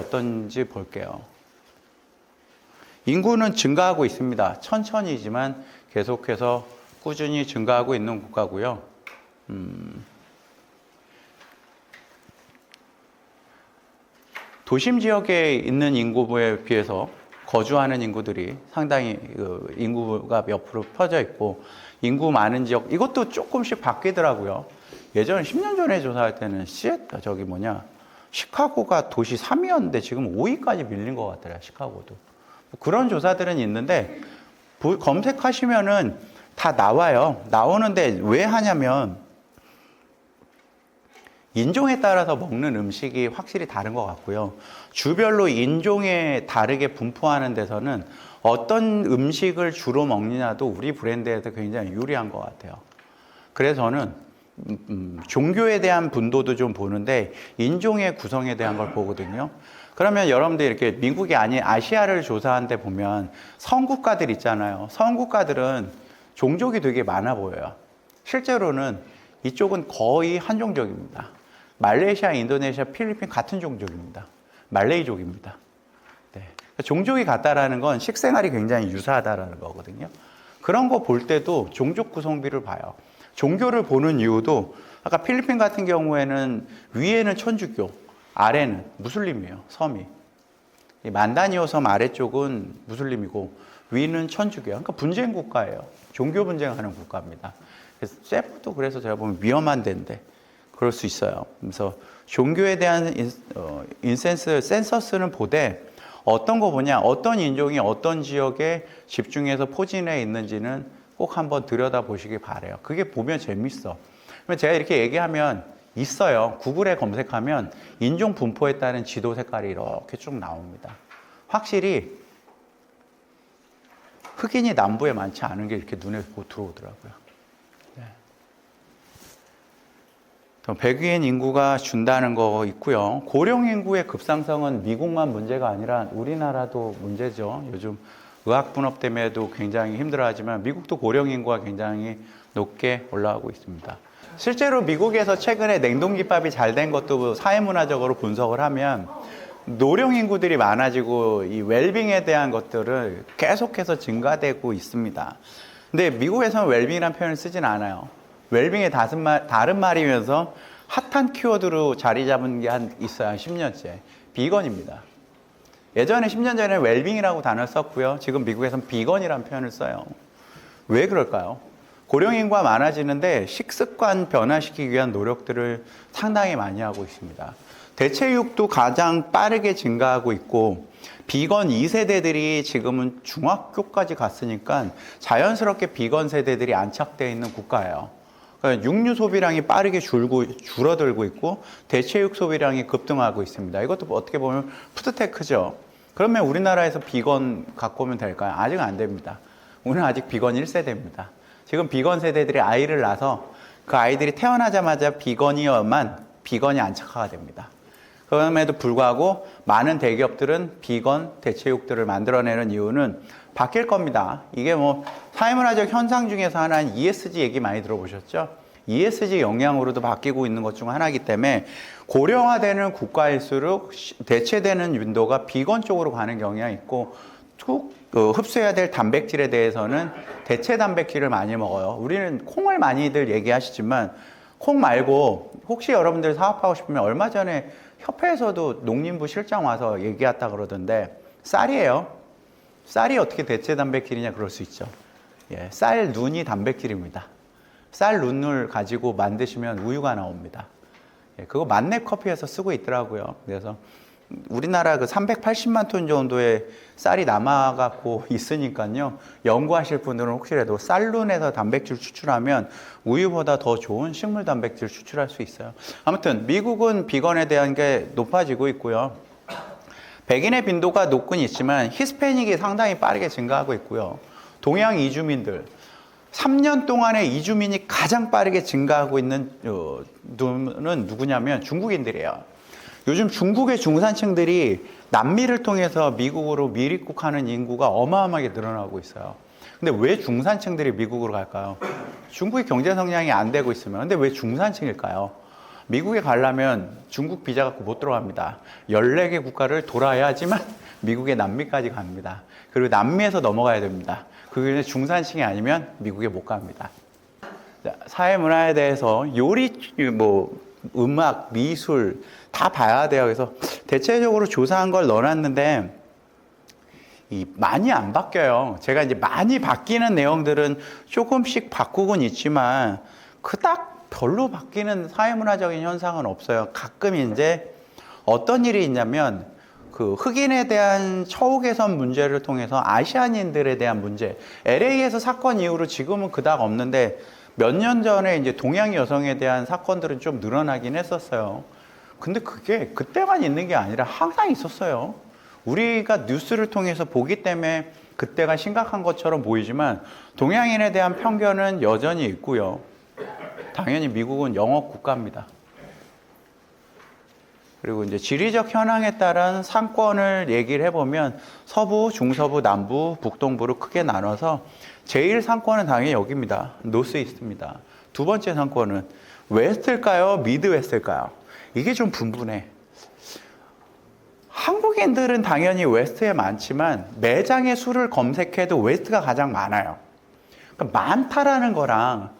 어떤지 볼게요. 인구는 증가하고 있습니다. 천천히지만 계속해서 꾸준히 증가하고 있는 국가고요. 도심 지역에 있는 인구에 비해서 거주하는 인구들이 상당히 인구가 옆으로 펴져 있고, 인구 많은 지역, 이것도 조금씩 바뀌더라고요. 예전에 10년 전에 조사할 때는 시카고가 도시 3위였는데 지금 5위까지 밀린 것 같더라고요, 시카고도. 그런 조사들은 있는데, 검색하시면은 다 나와요. 나오는데 왜 하냐면, 인종에 따라서 먹는 음식이 확실히 다른 것 같고요. 주별로 인종에 다르게 분포하는 데서는 어떤 음식을 주로 먹느냐도 우리 브랜드에서 굉장히 유리한 것 같아요. 그래서 저는 종교에 대한 분도도 좀 보는데 인종의 구성에 대한 걸 보거든요. 그러면 여러분들 이렇게 미국이 아닌 아시아를 조사한 데 보면 선국가들 있잖아요. 선국가들은 종족이 되게 많아 보여요. 실제로는 이쪽은 거의 한종족입니다. 말레이시아, 인도네시아, 필리핀 같은 종족입니다. 말레이족입니다. 네. 종족이 같다라는 건 식생활이 굉장히 유사하다라는 거거든요. 그런 거 볼 때도 종족 구성비를 봐요. 종교를 보는 이유도 아까 필리핀 같은 경우에는 위에는 천주교, 아래는 무슬림이에요. 섬이. 이 만다니오 섬 아래쪽은 무슬림이고 위는 천주교예요. 그러니까 분쟁 국가예요. 종교 분쟁하는 국가입니다. 그래서 세프도 그래서 제가 보면 위험한 데인데 그럴 수 있어요. 그래서 종교에 대한 센서스는 보되 어떤 거 보냐, 어떤 인종이 어떤 지역에 집중해서 포진해 있는지는 꼭 한번 들여다보시기 바라요. 그게 보면 재밌어. 제가 이렇게 얘기하면 있어요. 구글에 검색하면 인종 분포에 따른 지도 색깔이 이렇게 쭉 나옵니다. 확실히 흑인이 남부에 많지 않은 게 이렇게 눈에 들어오더라고요. 백인 인구가 준다는 거 있고요. 고령 인구의 급상승은 미국만 문제가 아니라 우리나라도 문제죠. 요즘 의학 분업 때문에도 굉장히 힘들어하지만 미국도 고령 인구가 굉장히 높게 올라가고 있습니다. 실제로 미국에서 최근에 냉동기밥이 잘 된 것도 사회문화적으로 분석을 하면 노령 인구들이 많아지고 이 웰빙에 대한 것들을 계속해서 증가되고 있습니다. 근데 미국에서는 웰빙이라는 표현을 쓰진 않아요. 웰빙의 다른 말이면서 핫한 키워드로 자리 잡은 게 있어요. 한 10년째. 비건입니다. 예전에 10년 전에 웰빙이라고 단어를 썼고요. 지금 미국에서는 비건이라는 표현을 써요. 왜 그럴까요? 고령 인구가 많아지는데 식습관 변화시키기 위한 노력들을 상당히 많이 하고 있습니다. 대체육도 가장 빠르게 증가하고 있고 비건 2세대들이 지금은 중학교까지 갔으니까 자연스럽게 비건 세대들이 안착되어 있는 국가예요. 그러니까 육류 소비량이 빠르게 줄어들고 있고 대체육 소비량이 급등하고 있습니다. 이것도 어떻게 보면 푸드테크죠. 그러면 우리나라에서 비건 갖고 오면 될까요? 아직 안 됩니다. 우리는 아직 비건 1세대입니다. 지금 비건 세대들이 아이를 낳아서 그 아이들이 태어나자마자 비건이어야만 비건이 안착화가 됩니다. 그럼에도 불구하고 많은 대기업들은 비건 대체육들을 만들어내는 이유는 바뀔 겁니다. 이게 뭐 사회문화적 현상 중에서 하나인 ESG 얘기 많이 들어보셨죠? ESG 영향으로도 바뀌고 있는 것 중 하나이기 때문에 고령화되는 국가일수록 대체되는 윈도가 비건 쪽으로 가는 경향이 있고 흡수해야 될 단백질에 대해서는 대체 단백질을 많이 먹어요. 우리는 콩을 많이들 얘기하시지만 콩 말고 혹시 여러분들 사업하고 싶으면 얼마 전에 협회에서도 농림부 실장 와서 얘기했다 그러던데 쌀이에요. 쌀이 어떻게 대체 단백질이냐 그럴 수 있죠. 예, 쌀 눈이 단백질입니다. 쌀 눈을 가지고 만드시면 우유가 나옵니다. 예, 그거 만렙 커피에서 쓰고 있더라고요. 그래서 우리나라 그 380만 톤 정도의 쌀이 남아갖고 있으니까요. 연구하실 분들은 혹시라도 쌀눈에서 단백질 추출하면 우유보다 더 좋은 식물 단백질 추출할 수 있어요. 아무튼 미국은 비건에 대한 게 높아지고 있고요. 백인의 빈도가 높긴 있지만 히스패닉이 상당히 빠르게 증가하고 있고요. 동양 이주민들 3년 동안에 이주민이 가장 빠르게 증가하고 있는 는 누구냐면 중국인들이에요. 요즘 중국의 중산층들이 남미를 통해서 미국으로 미입국하는 인구가 어마어마하게 늘어나고 있어요. 근데 왜 중산층들이 미국으로 갈까요? 중국의 경제 성장이 안 되고 있으면. 근데 왜 중산층일까요? 미국에 가려면 중국 비자 갖고 못 들어갑니다. 14개 국가를 돌아야지만 미국의 남미까지 갑니다. 그리고 남미에서 넘어가야 됩니다. 그게 중산층이 아니면 미국에 못 갑니다. 사회문화에 대해서 요리, 음악, 미술 다 봐야 돼요. 그래서 대체적으로 조사한 걸 넣어놨는데 많이 안 바뀌어요. 제가 이제 많이 바뀌는 내용들은 조금씩 바꾸곤 있지만 그닥 별로 바뀌는 사회문화적인 현상은 없어요. 가끔 이제 어떤 일이 있냐면 그 흑인에 대한 처우 개선 문제를 통해서 아시아인들에 대한 문제, LA에서 사건 이후로 지금은 그닥 없는데 몇 년 전에 이제 동양 여성에 대한 사건들은 좀 늘어나긴 했었어요. 근데 그게 그때만 있는 게 아니라 항상 있었어요. 우리가 뉴스를 통해서 보기 때문에 그때가 심각한 것처럼 보이지만 동양인에 대한 편견은 여전히 있고요. 당연히 미국은 영어 국가입니다. 그리고 이제 지리적 현황에 따른 상권을 얘기를 해보면 서부, 중서부, 남부, 북동부로 크게 나눠서 제일 상권은 당연히 여기입니다. 노스 이스트입니다. 두 번째 상권은 웨스트일까요? 미드웨스트일까요? 이게 좀 분분해. 한국인들은 당연히 웨스트에 많지만 매장의 수를 검색해도 웨스트가 가장 많아요. 그러니까 많다라는 거랑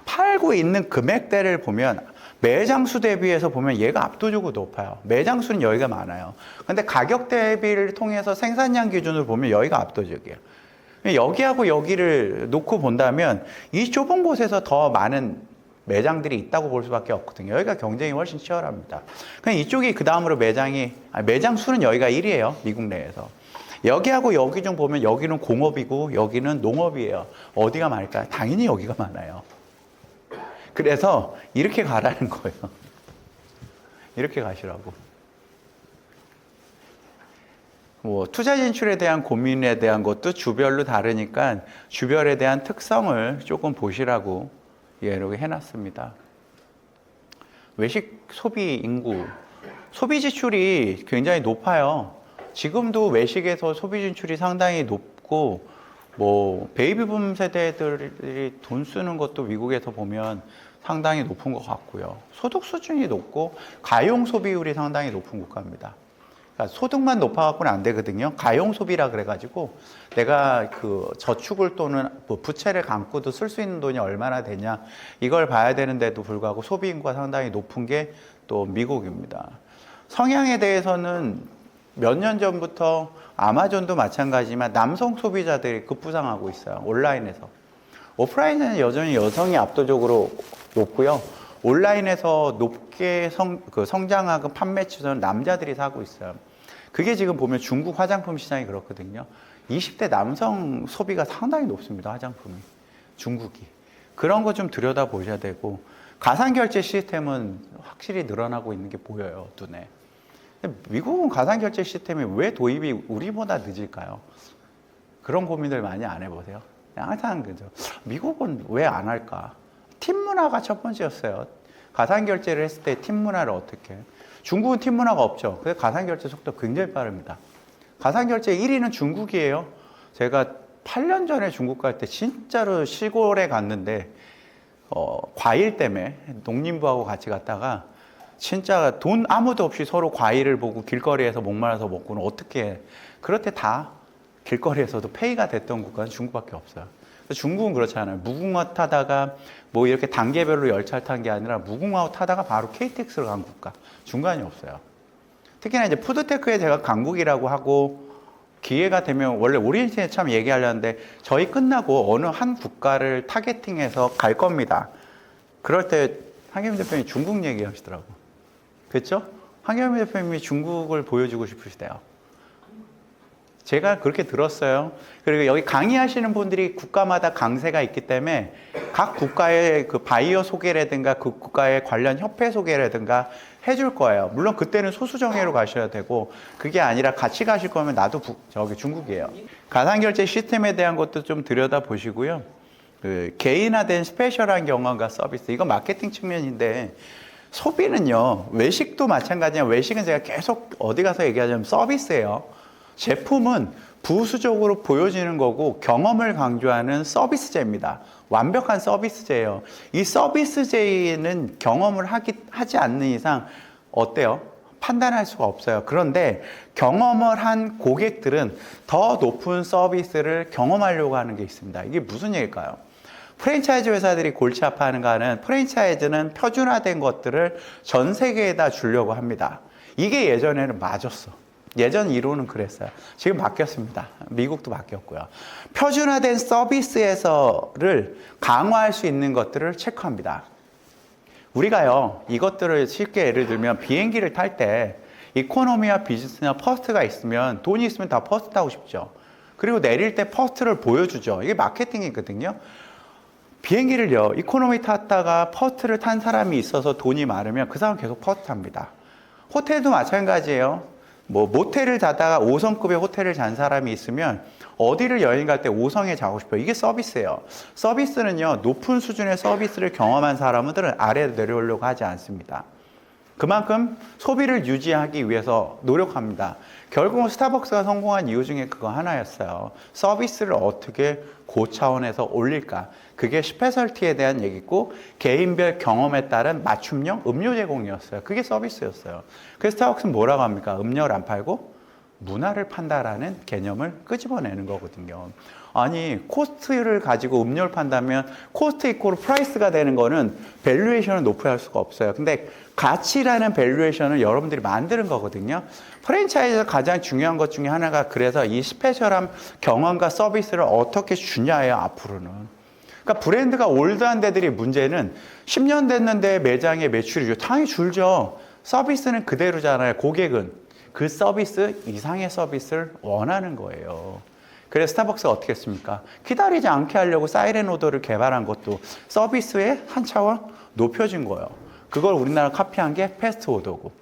팔고 있는 금액대를 보면 매장 수 대비해서 보면 얘가 압도적으로 높아요. 매장 수는 여기가 많아요. 근데 가격 대비를 통해서 생산량 기준으로 보면 여기가 압도적이에요. 여기하고 여기를 놓고 본다면 이 좁은 곳에서 더 많은 매장들이 있다고 볼 수밖에 없거든요. 여기가 경쟁이 훨씬 치열합니다. 그냥 이쪽이 그 다음으로 매장 수는 여기가 1위에요. 미국 내에서. 여기하고 여기 좀 보면 여기는 공업이고 여기는 농업이에요. 어디가 많을까요? 당연히 여기가 많아요. 그래서 이렇게 가라는 거예요. 이렇게 가시라고. 투자 진출에 대한 고민에 대한 것도 주별로 다르니까 주별에 대한 특성을 조금 보시라고 이렇게 해놨습니다. 외식 소비 인구, 소비 지출이 굉장히 높아요. 지금도 외식에서 소비 지출이 상당히 높고, 베이비붐 세대들이 돈 쓰는 것도 미국에서 보면 상당히 높은 것 같고요. 소득 수준이 높고 가용 소비율이 상당히 높은 국가입니다. 그러니까 소득만 높아갖고는 안 되거든요. 가용 소비라 그래가지고 내가 그 저축을 또는 부채를 감고도 쓸 수 있는 돈이 얼마나 되냐 이걸 봐야 되는데도 불구하고 소비 인구가 상당히 높은 게 또 미국입니다. 성향에 대해서는 몇 년 전부터 아마존도 마찬가지지만 남성 소비자들이 급부상하고 있어요. 온라인에서. 오프라인에는 여전히 여성이 압도적으로 높고요. 온라인에서 높게 성장하고 판매 추세는 남자들이 사고 있어요. 그게 지금 보면 중국 화장품 시장이 그렇거든요. 20대 남성 소비가 상당히 높습니다. 화장품이. 중국이. 그런 거 좀 들여다보셔야 되고 가상결제 시스템은 확실히 늘어나고 있는 게 보여요. 눈에. 미국은 가상결제 시스템이 왜 도입이 우리보다 늦을까요? 그런 고민들 많이 안 해보세요? 항상 그죠. 미국은 왜 안 할까? 팀 문화가 첫 번째였어요. 가상결제를 했을 때 팀 문화를 어떻게 해? 중국은 팀 문화가 없죠. 그래서 가상결제 속도 굉장히 빠릅니다. 가상결제 1위는 중국이에요. 제가 8년 전에 중국 갈 때 진짜로 시골에 갔는데 과일 때문에 농림부하고 같이 갔다가 진짜 돈 아무도 없이 서로 과일을 보고 길거리에서 목말라서 먹고는 어떻게 해. 그럴 때 다 길거리에서도 페이가 됐던 국가는 중국밖에 없어요. 중국은 그렇잖아요. 무궁화 타다가 이렇게 단계별로 열차를 탄 게 아니라 무궁화 타다가 바로 KTX로 간 국가. 중간이 없어요. 특히나 이제 푸드테크에 제가 강국이라고 하고 기회가 되면 원래 오리엔트에 참 얘기하려는데 저희 끝나고 어느 한 국가를 타겟팅해서 갈 겁니다. 그럴 때 황교안 대표님이 중국 얘기하시더라고. 그렇죠? 황교안 대표님이 중국을 보여주고 싶으시대요. 제가 그렇게 들었어요. 그리고 여기 강의하시는 분들이 국가마다 강세가 있기 때문에 각 국가의 그 바이어 소개라든가 그 국가의 관련 협회 소개라든가 해줄 거예요. 물론 그때는 소수정예로 가셔야 되고 그게 아니라 같이 가실 거면 나도 중국이에요. 가상결제 시스템에 대한 것도 좀 들여다보시고요. 그 개인화된 스페셜한 경험과 서비스, 이건 마케팅 측면인데 소비는요. 외식도 마찬가지예요. 외식은 제가 계속 어디 가서 얘기하자면 서비스예요. 제품은 부수적으로 보여지는 거고 경험을 강조하는 서비스제입니다. 완벽한 서비스제예요. 이 서비스제는 경험을 하지 않는 이상 어때요? 판단할 수가 없어요. 그런데 경험을 한 고객들은 더 높은 서비스를 경험하려고 하는 게 있습니다. 이게 무슨 얘기일까요? 프랜차이즈 회사들이 골치 아파하는가 하는 프랜차이즈는 표준화된 것들을 전 세계에다 주려고 합니다. 이게 예전에는 맞았어. 예전 이론은 그랬어요. 지금 바뀌었습니다. 미국도 바뀌었고요. 표준화된 서비스에서를 강화할 수 있는 것들을 체크합니다. 우리가요, 이것들을 쉽게 예를 들면 비행기를 탈 때 이코노미와 비즈니스나 퍼스트가 있으면 돈이 있으면 다 퍼스트 타고 싶죠. 그리고 내릴 때 퍼스트를 보여주죠. 이게 마케팅이거든요. 비행기를요, 이코노미 탔다가 퍼스트를 탄 사람이 있어서 돈이 많으면 그 사람 계속 퍼스트 탑니다. 호텔도 마찬가지예요. 뭐 모텔을 자다가 5성급의 호텔을 잔 사람이 있으면 어디를 여행 갈 때 5성에 자고 싶어요. 이게 서비스예요. 서비스는요, 높은 수준의 서비스를 경험한 사람들은 아래로 내려오려고 하지 않습니다. 그만큼 소비를 유지하기 위해서 노력합니다. 결국은 스타벅스가 성공한 이유 중에 그거 하나였어요. 서비스를 어떻게 고차원에서 올릴까? 그게 스페셜티에 대한 얘기고 개인별 경험에 따른 맞춤형 음료 제공이었어요. 그게 서비스였어요. 그래서 스타벅스는 뭐라고 합니까? 음료를 안 팔고 문화를 판다라는 개념을 끄집어내는 거거든요. 아니, 코스트를 가지고 음료를 판다면 코스트 이코로 프라이스가 되는 거는 밸류에이션을 높여야 할 수가 없어요. 근데 가치라는 밸류에이션을 여러분들이 만드는 거거든요. 프랜차이즈에서 가장 중요한 것 중에 하나가 그래서 이 스페셜한 경험과 서비스를 어떻게 주냐예요, 앞으로는. 그러니까 브랜드가 올드한 데들이 문제는 10년 됐는데 매장의 매출이 당연히 줄죠. 서비스는 그대로잖아요. 고객은 그 서비스 이상의 서비스를 원하는 거예요. 그래서 스타벅스가 어떻게 했습니까? 기다리지 않게 하려고 사이렌 오더를 개발한 것도 서비스의 한 차원 높여진 거예요. 그걸 우리나라 카피한 게 패스트 오더고.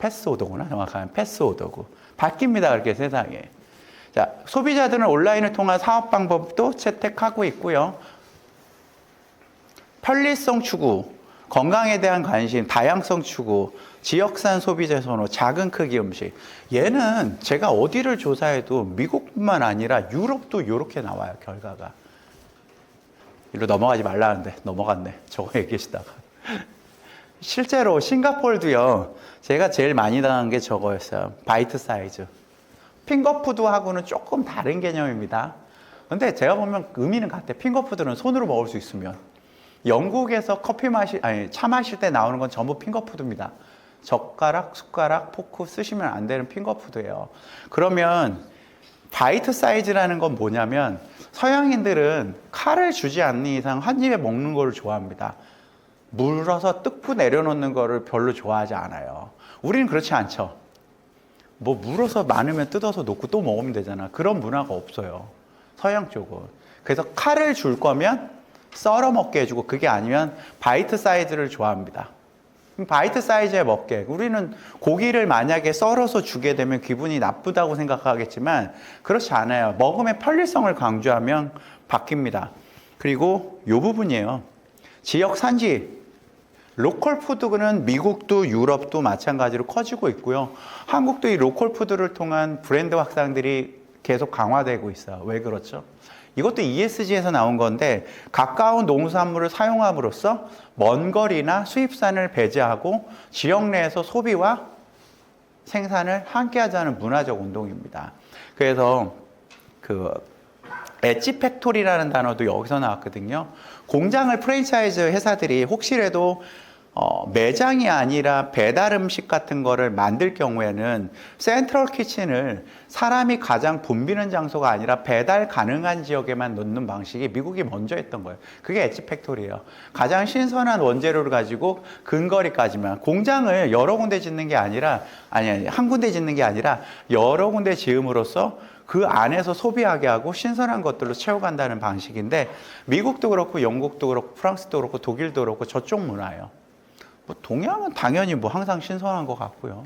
패스 오더구나. 정확하면 패스 오더고. 바뀝니다. 그렇게 세상에. 자, 소비자들은 온라인을 통한 사업 방법도 채택하고 있고요. 편리성 추구, 건강에 대한 관심, 다양성 추구, 지역산 소비재 선호, 작은 크기 음식. 얘는 제가 어디를 조사해도 미국뿐만 아니라 유럽도 이렇게 나와요, 결과가. 이리로 넘어가지 말라는데 넘어갔네. 저거 얘기하시다가. 실제로 싱가포르도요, 제가 제일 많이 당한 게 저거였어요. 바이트 사이즈. 핑거푸드하고는 조금 다른 개념입니다. 근데 제가 보면 의미는 같아. 핑거푸드는 손으로 먹을 수 있으면. 영국에서 차 마실 때 나오는 건 전부 핑거푸드입니다. 젓가락, 숟가락, 포크 쓰시면 안 되는 핑거푸드예요. 그러면 바이트 사이즈라는 건 뭐냐면 서양인들은 칼을 주지 않는 이상 한 입에 먹는 거를 좋아합니다. 물어서 뜯고 내려놓는 거를 별로 좋아하지 않아요. 우리는 그렇지 않죠. 뭐 물어서 많으면 뜯어서 놓고 또 먹으면 되잖아. 그런 문화가 없어요. 서양 쪽은. 그래서 칼을 줄 거면 썰어 먹게 해주고 그게 아니면 바이트 사이즈를 좋아합니다. 바이트 사이즈에 먹게. 우리는 고기를 만약에 썰어서 주게 되면 기분이 나쁘다고 생각하겠지만 그렇지 않아요. 먹으면 편리성을 강조하면 바뀝니다. 그리고 이 부분이에요. 지역 산지. 로컬 푸드는 미국도 유럽도 마찬가지로 커지고 있고요. 한국도 이 로컬 푸드를 통한 브랜드 확산들이 계속 강화되고 있어요. 왜 그렇죠? 이것도 ESG에서 나온 건데 가까운 농산물을 사용함으로써 먼 거리나 수입산을 배제하고 지역 내에서 소비와 생산을 함께 하자는 문화적 운동입니다. 그래서 그 엣지 팩토리라는 단어도 여기서 나왔거든요. 공장을 프랜차이즈 회사들이 혹시라도 매장이 아니라 배달 음식 같은 거를 만들 경우에는 센트럴 키친을 사람이 가장 붐비는 장소가 아니라 배달 가능한 지역에만 놓는 방식이 미국이 먼저 했던 거예요. 그게 엣지 팩토리예요. 가장 신선한 원재료를 가지고 근거리까지만 공장을 여러 군데 짓는 게 아니라 한 군데 짓는 게 아니라 여러 군데 지음으로써 그 안에서 소비하게 하고 신선한 것들로 채워간다는 방식인데 미국도 그렇고 영국도 그렇고 프랑스도 그렇고 독일도 그렇고 저쪽 문화예요. 뭐 동양은 당연히 뭐 항상 신선한 것 같고요.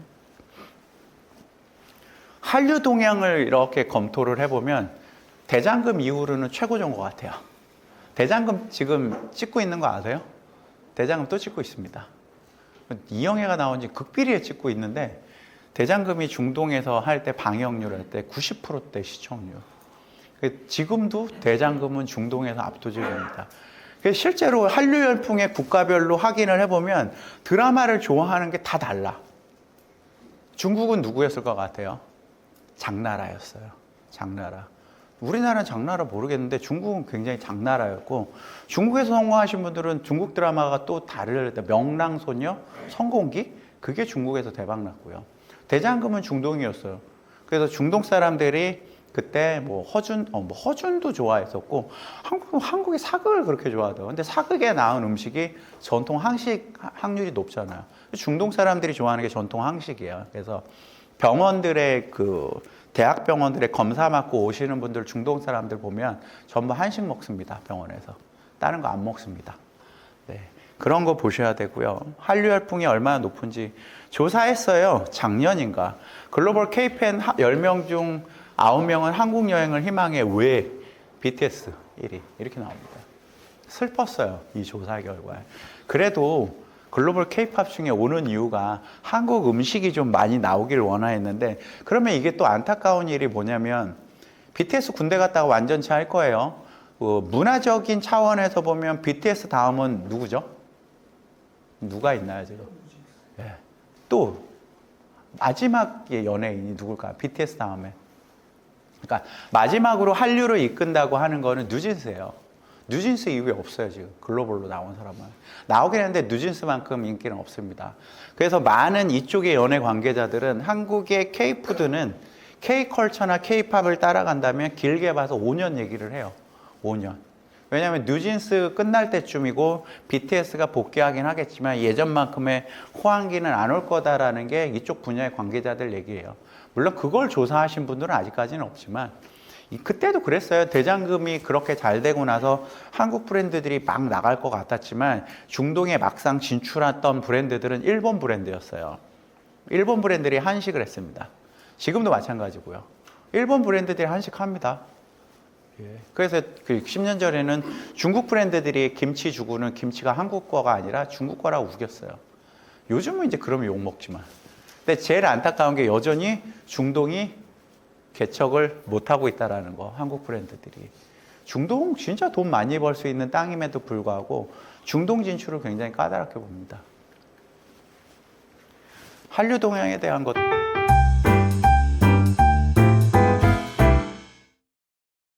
한류 동양을 이렇게 검토를 해보면 대장금 이후로는 최고조인 것 같아요. 대장금 지금 찍고 있는 거 아세요? 대장금 또 찍고 있습니다. 이영애가 나온 지 극비리에 찍고 있는데 대장금이 중동에서 할 때 방역률 할 때 90%대 시청률. 지금도 대장금은 중동에서 압도적입니다. 실제로 한류 열풍의 국가별로 확인을 해보면 드라마를 좋아하는 게 다 달라. 중국은 누구였을 것 같아요? 장나라였어요. 장나라. 우리나라는 장나라 모르겠는데 중국은 굉장히 장나라였고, 중국에서 성공하신 분들은 중국 드라마가 또 다를 때 명랑소녀, 성공기 그게 중국에서 대박 났고요. 대장금은 중동이었어요. 그래서 중동 사람들이 그때 뭐 허준도 좋아했었고, 한국이 사극을 그렇게 좋아하더라고요. 근데 사극에 나온 음식이 전통 한식 확률이 높잖아요. 중동 사람들이 좋아하는 게 전통 한식이에요. 그래서 병원들의 대학 병원들의 검사 받고 오시는 분들, 중동 사람들 보면 전부 한식 먹습니다. 병원에서. 다른 거 안 먹습니다. 네. 그런 거 보셔야 되고요. 한류 열풍이 얼마나 높은지 조사했어요. 작년인가. 글로벌 K팬 10명 중 9명은 한국 여행을 희망해. 왜? BTS 1위. 이렇게 나옵니다. 슬펐어요. 이 조사 결과에. 그래도 글로벌 K-팝 중에 오는 이유가 한국 음식이 좀 많이 나오길 원하였는데, 그러면 이게 또 안타까운 일이 뭐냐면 BTS 군대 갔다가 완전체 할 거예요. 문화적인 차원에서 보면 BTS 다음은 누구죠? 누가 있나요 지금? 네. 또 마지막의 연예인이 누굴까요? BTS 다음에. 그러니까 마지막으로 한류를 이끈다고 하는 거는 뉴진스예요. 뉴진스 이후에 없어요. 지금 글로벌로 나온 사람은. 나오긴 했는데 뉴진스만큼 인기는 없습니다. 그래서 많은 이쪽의 연예 관계자들은 한국의 K푸드는 K컬처나 K팝을 따라간다면 길게 봐서 5년 얘기를 해요. 5년. 왜냐하면 뉴진스 끝날 때쯤이고 BTS가 복귀하긴 하겠지만 예전만큼의 호황기는 안 올 거다라는 게 이쪽 분야의 관계자들 얘기예요. 물론 그걸 조사하신 분들은 아직까지는 없지만 그때도 그랬어요. 대장금이 그렇게 잘 되고 나서 한국 브랜드들이 막 나갈 것 같았지만 중동에 막상 진출했던 브랜드들은 일본 브랜드였어요. 일본 브랜드들이 한식을 했습니다. 지금도 마찬가지고요. 일본 브랜드들이 한식합니다. 그래서 10년 전에는 중국 브랜드들이 김치 주고는 김치가 한국 거가 아니라 중국 거라고 우겼어요. 요즘은 이제 그러면 욕먹지만. 근데 제일 안타까운 게 여전히 중동이 개척을 못하고 있다는 거, 한국 브랜드들이. 중동 진짜 돈 많이 벌 수 있는 땅임에도 불구하고 중동 진출을 굉장히 까다롭게 봅니다. 한류 동향에 대한 것